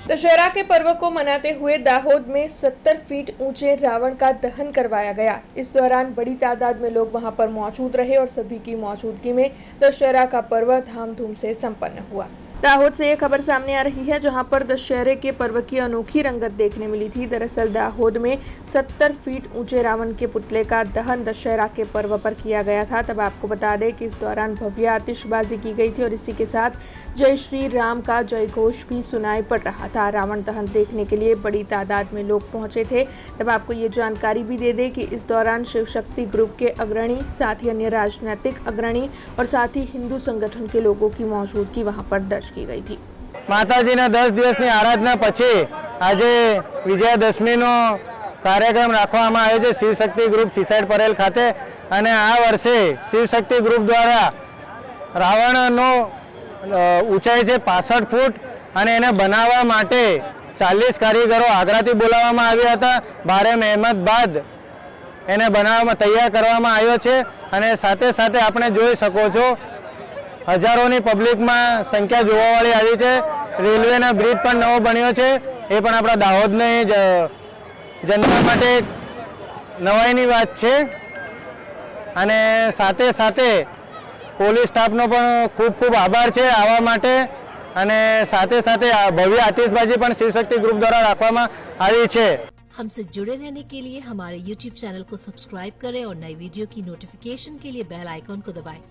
दशहरा के पर्व को मनाते हुए दाहोद में 70 फीट ऊंचे रावण का दहन करवाया गया। इस दौरान बड़ी तादाद में लोग वहां पर मौजूद रहे और सभी की मौजूदगी में दशहरा का पर्व धामधूम से संपन्न हुआ। दाहोद से ये खबर सामने आ रही है जहां पर दशहरे के पर्व की अनोखी रंगत देखने मिली थी। दरअसल दाहोद में 70 फीट ऊंचे रावण के पुतले का दहन दशहरा के पर्व पर किया गया था। तब आपको बता दें कि इस दौरान भव्य आतिशबाजी की गई थी और इसी के साथ जय श्री राम का जय घोष भी सुनाई पड़ रहा था। रावण दहन देखने के लिए बड़ी तादाद में लोग पहुंचे थे। तब आपको ये जानकारी भी दे दें कि इस दौरान शिव शक्ति ग्रुप के अग्रणी, साथ ही अन्य राजनीतिक अग्रणी और साथ ही हिंदू संगठन के लोगों की मौजूदगी वहां पर दर्ज की गई थी। माताजीना 10 દિવસની આરાધના પછી આજે વિજયાદશમીનો કાર્યક્રમ રાખવામાં આવ્યો છે શિવશક્તિ ગ્રુપ સિસાઇડ પરેલ ખાતે અને આ વર્ષે શિવશક્તિ ગ્રુપ દ્વારા રાવણનો ઊંચાઈ છે 65 ફૂટ અને એને બનાવવા માટે 40 કારીગરો આગ્રાથી બોલાવવામાં આવ્યા હતા। ભારે મહેનત બાદ એને બનાવવામાં તૈયાર કરવામાં આવ્યો છે અને સાથે સાથે આપણે જોઈ શકો છો હજારોની પબ્લિકમાં સંખ્યા જોવાવાળી આવી છે। રેલવેનો બ્રિજ પણ નવો બન્યો છે, એ પણ આપણા દાહોદની જનતા માટે નવાઈની વાત છે અને સાથે સાથે પોલીસ સ્ટાફનો પણ ખૂબ ખૂબ આભાર છે આવવા માટે અને સાથે સાથે ભવ્ય આતિશબાજી પણ શિવશક્તિ ગ્રુપ દ્વારા રાખવામાં આવી છે। हमसे जुड़े रहने के लिए हमारे YouTube चैनल को सब्सक्राइब करें और नई वीडियो की नोटिफिकेशन के लिए बेल आइकॉन को दबाएं।